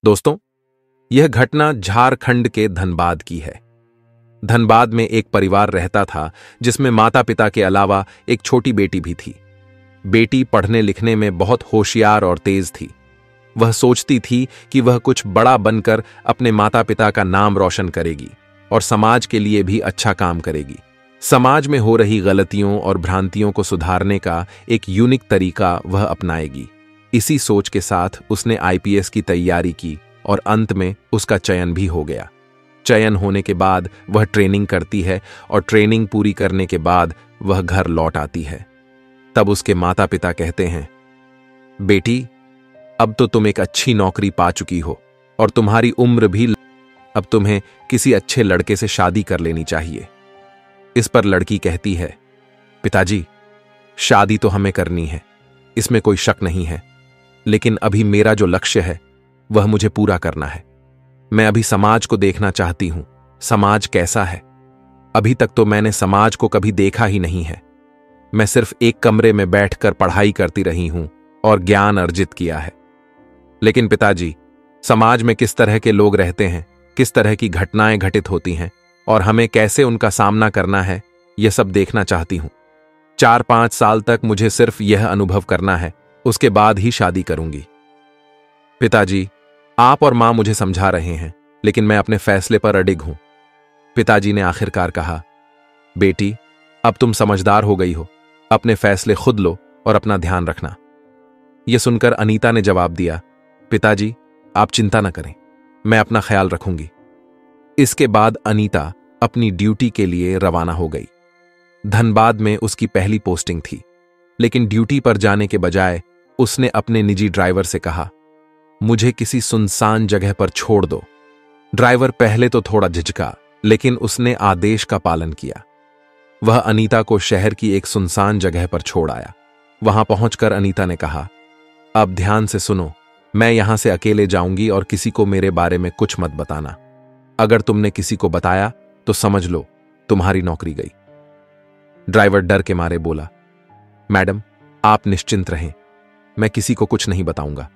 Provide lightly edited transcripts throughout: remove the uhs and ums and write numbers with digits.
दोस्तों, यह घटना झारखंड के धनबाद की है। धनबाद में एक परिवार रहता था जिसमें माता पिता के अलावा एक छोटी बेटी भी थी। बेटी पढ़ने लिखने में बहुत होशियार और तेज थी। वह सोचती थी कि वह कुछ बड़ा बनकर अपने माता पिता का नाम रोशन करेगी और समाज के लिए भी अच्छा काम करेगी। समाज में हो रही गलतियों और भ्रांतियों को सुधारने का एक यूनिक तरीका वह अपनाएगी। इसी सोच के साथ उसने आईपीएस की तैयारी की और अंत में उसका चयन भी हो गया। चयन होने के बाद वह ट्रेनिंग करती है और ट्रेनिंग पूरी करने के बाद वह घर लौट आती है। तब उसके माता पिता कहते हैं, बेटी, अब तो तुम एक अच्छी नौकरी पा चुकी हो और तुम्हारी उम्र भी, अब तुम्हें किसी अच्छे लड़के से शादी कर लेनी चाहिए। इस पर लड़की कहती है, पिताजी, शादी तो हमें करनी है, इसमें कोई शक नहीं है, लेकिन अभी मेरा जो लक्ष्य है वह मुझे पूरा करना है। मैं अभी समाज को देखना चाहती हूं, समाज कैसा है। अभी तक तो मैंने समाज को कभी देखा ही नहीं है। मैं सिर्फ एक कमरे में बैठकर पढ़ाई करती रही हूं और ज्ञान अर्जित किया है। लेकिन पिताजी, समाज में किस तरह के लोग रहते हैं, किस तरह की घटनाएं घटित होती हैं और हमें कैसे उनका सामना करना है, यह सब देखना चाहती हूं। 4-5 साल तक मुझे सिर्फ यह अनुभव करना है, उसके बाद ही शादी करूंगी। पिताजी, आप और मां मुझे समझा रहे हैं, लेकिन मैं अपने फैसले पर अडिग हूं। पिताजी ने आखिरकार कहा, बेटी, अब तुम समझदार हो गई हो, अपने फैसले खुद लो और अपना ध्यान रखना। यह सुनकर अनीता ने जवाब दिया, पिताजी, आप चिंता न करें, मैं अपना ख्याल रखूंगी। इसके बाद अनीता अपनी ड्यूटी के लिए रवाना हो गई। धनबाद में उसकी पहली पोस्टिंग थी, लेकिन ड्यूटी पर जाने के बजाय उसने अपने निजी ड्राइवर से कहा, मुझे किसी सुनसान जगह पर छोड़ दो। ड्राइवर पहले तो थोड़ा झिझका, लेकिन उसने आदेश का पालन किया। वह अनीता को शहर की एक सुनसान जगह पर छोड़ आया। वहां पहुंचकर अनीता ने कहा, अब ध्यान से सुनो, मैं यहां से अकेले जाऊंगी और किसी को मेरे बारे में कुछ मत बताना। अगर तुमने किसी को बताया तो समझ लो तुम्हारी नौकरी गई। ड्राइवर डर के मारे बोला, मैडम, आप निश्चिंत रहें, मैं किसी को कुछ नहीं बताऊंगा।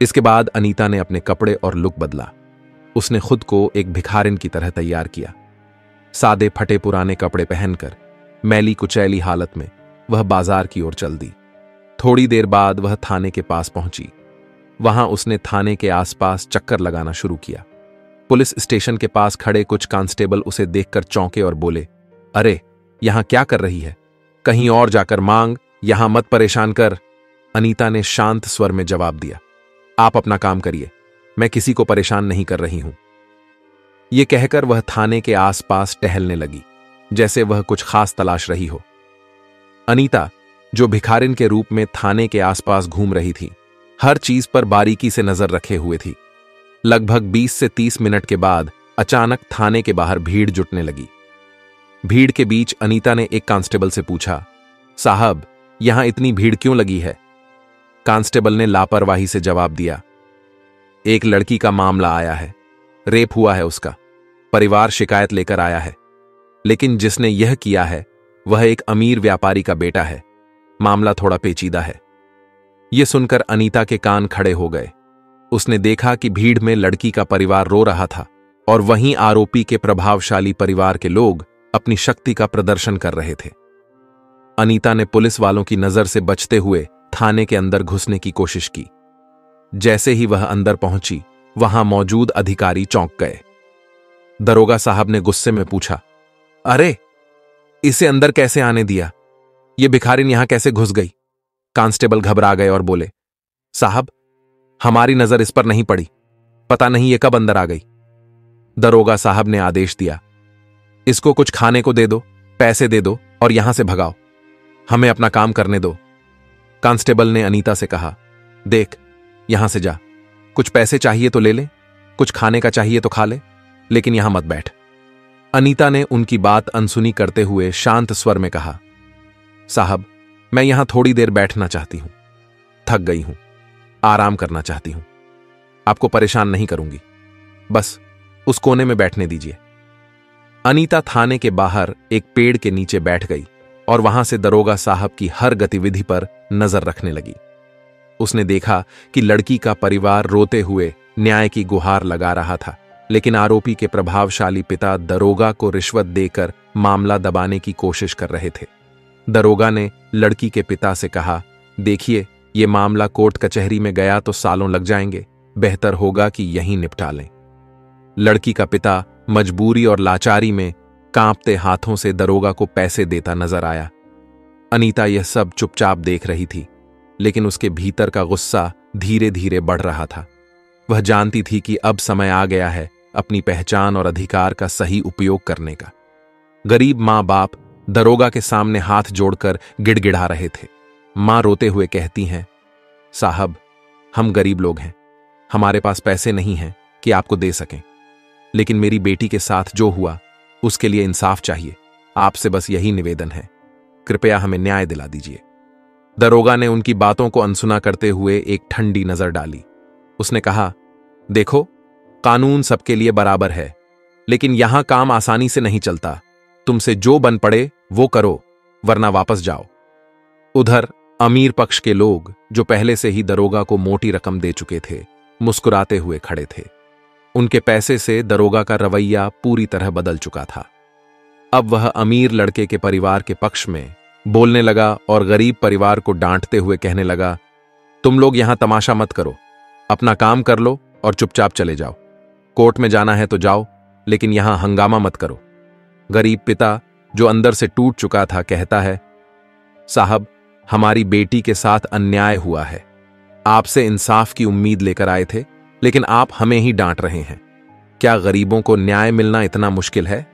इसके बाद अनीता ने अपने कपड़े और लुक बदला। उसने खुद को एक भिखारिन की तरह तैयार किया। सादे फटे पुराने कपड़े पहनकर मैली कुचैली हालत में वह बाजार की ओर चल दी। थोड़ी देर बाद वह थाने के पास पहुंची। वहां उसने थाने के आसपास चक्कर लगाना शुरू किया। पुलिस स्टेशन के पास खड़े कुछ कांस्टेबल उसे देखकर चौंके और बोले, अरे, यहां क्या कर रही है? कहीं और जाकर मांग, यहां मत परेशान कर। अनीता ने शांत स्वर में जवाब दिया, आप अपना काम करिए, मैं किसी को परेशान नहीं कर रही हूं। यह कहकर वह थाने के आसपास टहलने लगी, जैसे वह कुछ खास तलाश रही हो। अनीता, जो भिखारिन के रूप में थाने के आसपास घूम रही थी, हर चीज पर बारीकी से नजर रखे हुए थी। लगभग 20 से 30 मिनट के बाद अचानक थाने के बाहर भीड़ जुटने लगी। भीड़ के बीच अनीता ने एक कांस्टेबल से पूछा, साहब, यहां इतनी भीड़ क्यों लगी है? कांस्टेबल ने लापरवाही से जवाब दिया, एक लड़की का मामला आया है, रेप हुआ है उसका, परिवार शिकायत लेकर आया है, लेकिन जिसने यह किया है वह एक अमीर व्यापारी का बेटा है। मामला थोड़ा पेचीदा है। यह सुनकर अनीता के कान खड़े हो गए। उसने देखा कि भीड़ में लड़की का परिवार रो रहा था और वहीं आरोपी के प्रभावशाली परिवार के लोग अपनी शक्ति का प्रदर्शन कर रहे थे। अनीता ने पुलिस वालों की नजर से बचते हुए थाने के अंदर घुसने की कोशिश की। जैसे ही वह अंदर पहुंची, वहां मौजूद अधिकारी चौंक गए। दरोगा साहब ने गुस्से में पूछा, अरे, इसे अंदर कैसे आने दिया? यह भिखारिन यहां कैसे घुस गई? कांस्टेबल घबरा गए और बोले, साहब, हमारी नजर इस पर नहीं पड़ी, पता नहीं यह कब अंदर आ गई। दरोगा साहब ने आदेश दिया, इसको कुछ खाने को दे दो, पैसे दे दो और यहां से भगाओ, हमें अपना काम करने दो। कांस्टेबल ने अनीता से कहा, देख, यहां से जा, कुछ पैसे चाहिए तो ले ले, कुछ खाने का चाहिए तो खा ले, लेकिन यहां मत बैठ। अनीता ने उनकी बात अनसुनी करते हुए शांत स्वर में कहा, साहब, मैं यहां थोड़ी देर बैठना चाहती हूं, थक गई हूं, आराम करना चाहती हूं, आपको परेशान नहीं करूंगी, बस उस कोने में बैठने दीजिए। अनीता थाने के बाहर एक पेड़ के नीचे बैठ गई और वहां से दरोगा साहब की हर गतिविधि पर नजर रखने लगी। उसने देखा कि लड़की का परिवार रोते हुए न्याय की गुहार लगा रहा था, लेकिन आरोपी के प्रभावशाली पिता दरोगा को रिश्वत देकर मामला दबाने की कोशिश कर रहे थे। दरोगा ने लड़की के पिता से कहा, देखिए, ये मामला कोर्ट कचहरी में गया तो सालों लग जाएंगे, बेहतर होगा कि यहीं निपटा लें। लड़की का पिता मजबूरी और लाचारी में कांपते हाथों से दरोगा को पैसे देता नजर आया। अनीता यह सब चुपचाप देख रही थी, लेकिन उसके भीतर का गुस्सा धीरे धीरे बढ़ रहा था। वह जानती थी कि अब समय आ गया है अपनी पहचान और अधिकार का सही उपयोग करने का। गरीब मां बाप दरोगा के सामने हाथ जोड़कर गिड़गिड़ा रहे थे। मां रोते हुए कहती हैं, साहब, हम गरीब लोग हैं, हमारे पास पैसे नहीं हैं कि आपको दे सकें, लेकिन मेरी बेटी के साथ जो हुआ उसके लिए इंसाफ चाहिए। आपसे बस यही निवेदन है, कृपया हमें न्याय दिला दीजिए। दरोगा ने उनकी बातों को अनसुना करते हुए एक ठंडी नजर डाली। उसने कहा, देखो, कानून सबके लिए बराबर है, लेकिन यहां काम आसानी से नहीं चलता। तुमसे जो बन पड़े वो करो, वरना वापस जाओ। उधर अमीर पक्ष के लोग, जो पहले से ही दरोगा को मोटी रकम दे चुके थे, मुस्कुराते हुए खड़े थे। उनके पैसे से दरोगा का रवैया पूरी तरह बदल चुका था। अब वह अमीर लड़के के परिवार के पक्ष में बोलने लगा और गरीब परिवार को डांटते हुए कहने लगा, तुम लोग यहां तमाशा मत करो, अपना काम कर लो और चुपचाप चले जाओ। कोर्ट में जाना है तो जाओ, लेकिन यहां हंगामा मत करो। गरीब पिता, जो अंदर से टूट चुका था, कहता है, साहब, हमारी बेटी के साथ अन्याय हुआ है। आपसे इंसाफ की उम्मीद लेकर आए थे, लेकिन आप हमें ही डांट रहे हैं। क्या गरीबों को न्याय मिलना इतना मुश्किल है?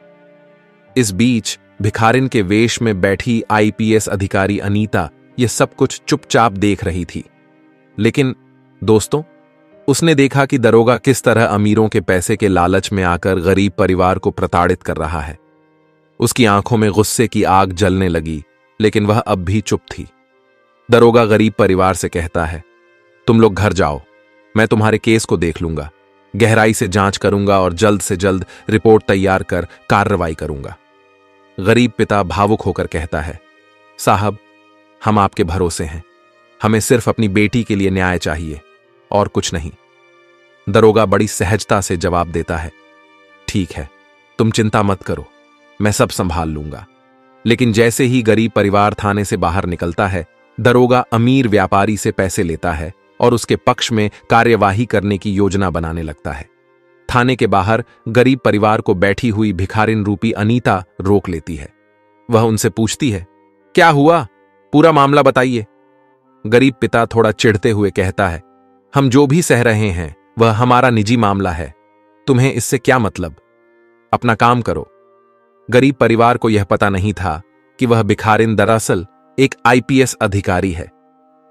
इस बीच भिखारिन के वेश में बैठी आईपीएस अधिकारी अनीता यह सब कुछ चुपचाप देख रही थी। लेकिन दोस्तों, उसने देखा कि दरोगा किस तरह अमीरों के पैसे के लालच में आकर गरीब परिवार को प्रताड़ित कर रहा है। उसकी आंखों में गुस्से की आग जलने लगी, लेकिन वह अब भी चुप थी। दरोगा गरीब परिवार से कहता है, तुम लोग घर जाओ, मैं तुम्हारे केस को देख लूंगा, गहराई से जांच करूंगा और जल्द से जल्द रिपोर्ट तैयार कर कार्रवाई करूंगा। गरीब पिता भावुक होकर कहता है, साहब, हम आपके भरोसे हैं, हमें सिर्फ अपनी बेटी के लिए न्याय चाहिए और कुछ नहीं। दरोगा बड़ी सहजता से जवाब देता है, ठीक है, तुम चिंता मत करो, मैं सब संभाल लूंगा। लेकिन जैसे ही गरीब परिवार थाने से बाहर निकलता है, दरोगा अमीर व्यापारी से पैसे लेता है और उसके पक्ष में कार्यवाही करने की योजना बनाने लगता है। थाने के बाहर गरीब परिवार को बैठी हुई भिखारिन रूपी अनीता रोक लेती है। वह उनसे पूछती है, क्या हुआ, पूरा मामला बताइए। गरीब पिता थोड़ा चिढ़ते हुए कहता है, हम जो भी सह रहे हैं वह हमारा निजी मामला है, तुम्हें इससे क्या मतलब, अपना काम करो। गरीब परिवार को यह पता नहीं था कि वह भिखारिन दरअसल एक आईपीएस अधिकारी है।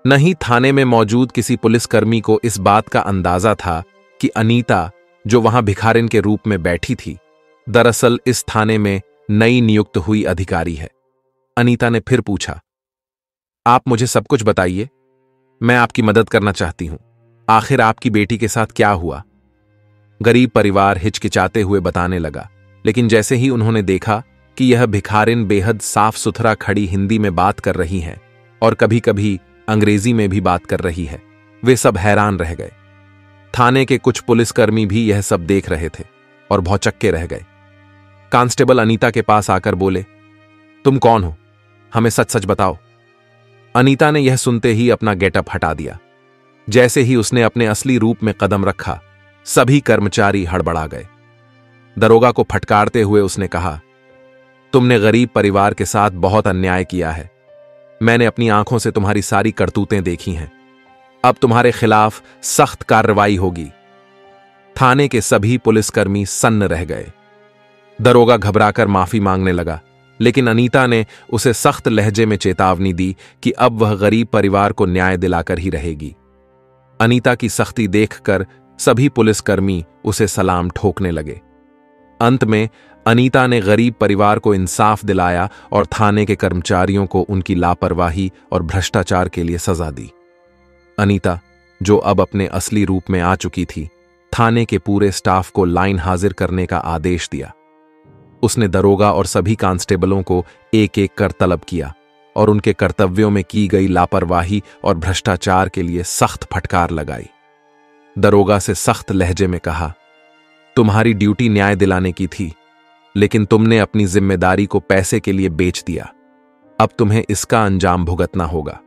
न ही थाने में मौजूद किसी पुलिसकर्मी को इस बात का अंदाजा था कि अनीता, जो वहां भिखारिन के रूप में बैठी थी, दरअसल इस थाने में नई नियुक्त हुई अधिकारी है। अनीता ने फिर पूछा, आप मुझे सब कुछ बताइए, मैं आपकी मदद करना चाहती हूं। आखिर आपकी बेटी के साथ क्या हुआ? गरीब परिवार हिचकिचाते हुए बताने लगा, लेकिन जैसे ही उन्होंने देखा कि यह भिखारिन बेहद साफ सुथरा खड़ी हिंदी में बात कर रही है और कभी कभी अंग्रेजी में भी बात कर रही है, वे सब हैरान रह गए। थाने के कुछ पुलिसकर्मी भी यह सब देख रहे थे और भौचक्के रह गए। कांस्टेबल अनीता के पास आकर बोले, तुम कौन हो, हमें सच सच बताओ। अनीता ने यह सुनते ही अपना गेटअप हटा दिया। जैसे ही उसने अपने असली रूप में कदम रखा, सभी कर्मचारी हड़बड़ा गए। दरोगा को फटकारते हुए उसने कहा, तुमने गरीब परिवार के साथ बहुत अन्याय किया है। मैंने अपनी आंखों से तुम्हारी सारी करतूतें देखी हैं। अब तुम्हारे खिलाफ सख्त कार्रवाई होगी। थाने के सभी पुलिसकर्मी सन्न रह गए। दरोगा घबराकर माफी मांगने लगा, लेकिन अनीता ने उसे सख्त लहजे में चेतावनी दी कि अब वह गरीब परिवार को न्याय दिलाकर ही रहेगी। अनीता की सख्ती देखकर सभी पुलिसकर्मी उसे सलाम ठोकने लगे। अंत में अनीता ने गरीब परिवार को इंसाफ दिलाया और थाने के कर्मचारियों को उनकी लापरवाही और भ्रष्टाचार के लिए सजा दी। अनीता, जो अब अपने असली रूप में आ चुकी थी, थाने के पूरे स्टाफ को लाइन हाजिर करने का आदेश दिया। उसने दरोगा और सभी कांस्टेबलों को एक एक कर तलब किया और उनके कर्तव्यों में की गई लापरवाही और भ्रष्टाचार के लिए सख्त फटकार लगाई। दरोगा से सख्त लहजे में कहा, तुम्हारी ड्यूटी न्याय दिलाने की थी, लेकिन तुमने अपनी जिम्मेदारी को पैसे के लिए बेच दिया। अब तुम्हें इसका अंजाम भुगतना होगा।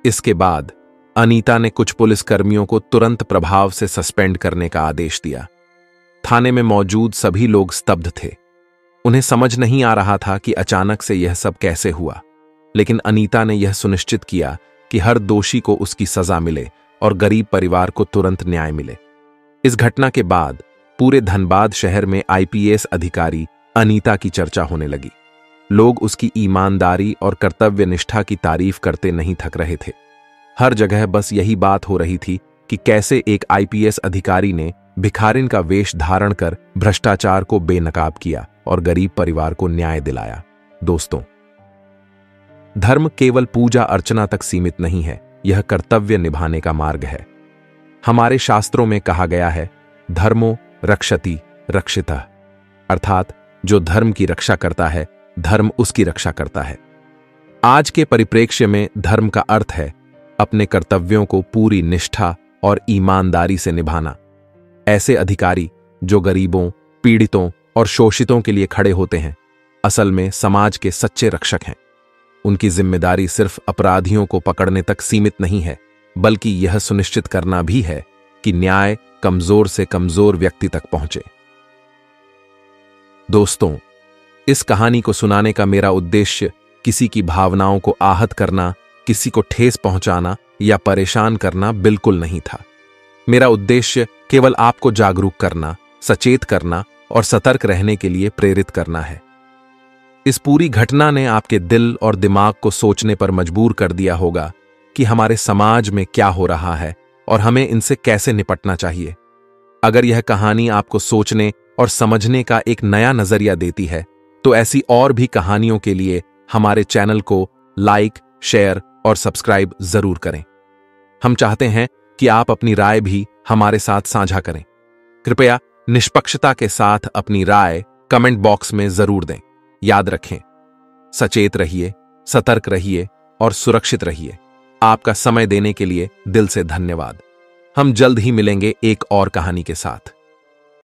इसके बाद अनीता ने कुछ पुलिसकर्मियों को तुरंत प्रभाव से सस्पेंड करने का आदेश दिया। थाने में मौजूद सभी लोग स्तब्ध थे। उन्हें समझ नहीं आ रहा था कि अचानक से यह सब कैसे हुआ, लेकिन अनीता ने यह सुनिश्चित किया कि हर दोषी को उसकी सजा मिले और गरीब परिवार को तुरंत न्याय मिले। इस घटना के बाद पूरे धनबाद शहर में आईपीएस अधिकारी अनीता की चर्चा होने लगी। लोग उसकी ईमानदारी और कर्तव्य निष्ठा की तारीफ करते नहीं थक रहे थे। हर जगह बस यही बात हो रही थी कि कैसे एक आईपीएस अधिकारी ने भिखारिन का वेश धारण कर भ्रष्टाचार को बेनकाब किया और गरीब परिवार को न्याय दिलाया। दोस्तों, धर्म केवल पूजा अर्चना तक सीमित नहीं है, यह कर्तव्य निभाने का मार्ग है। हमारे शास्त्रों में कहा गया है, धर्मो रक्षति रक्षितः, अर्थात जो धर्म की रक्षा करता है, धर्म उसकी रक्षा करता है। आज के परिप्रेक्ष्य में धर्म का अर्थ है अपने कर्तव्यों को पूरी निष्ठा और ईमानदारी से निभाना। ऐसे अधिकारी जो गरीबों, पीड़ितों और शोषितों के लिए खड़े होते हैं, असल में समाज के सच्चे रक्षक हैं। उनकी जिम्मेदारी सिर्फ अपराधियों को पकड़ने तक सीमित नहीं है, बल्कि यह सुनिश्चित करना भी है कि न्याय कमजोर से कमजोर व्यक्ति तक पहुंचे। दोस्तों, इस कहानी को सुनाने का मेरा उद्देश्य किसी की भावनाओं को आहत करना, किसी को ठेस पहुंचाना या परेशान करना बिल्कुल नहीं था। मेरा उद्देश्य केवल आपको जागरूक करना, सचेत करना और सतर्क रहने के लिए प्रेरित करना है। इस पूरी घटना ने आपके दिल और दिमाग को सोचने पर मजबूर कर दिया होगा कि हमारे समाज में क्या हो रहा है और हमें इनसे कैसे निपटना चाहिए। अगर यह कहानी आपको सोचने और समझने का एक नया नजरिया देती है, तो ऐसी और भी कहानियों के लिए हमारे चैनल को लाइक, शेयर और सब्सक्राइब जरूर करें। हम चाहते हैं कि आप अपनी राय भी हमारे साथ साझा करें। कृपया निष्पक्षता के साथ अपनी राय कमेंट बॉक्स में जरूर दें। याद रखें, सचेत रहिए, सतर्क रहिए और सुरक्षित रहिए। आपका समय देने के लिए दिल से धन्यवाद। हम जल्द ही मिलेंगे एक और कहानी के साथ।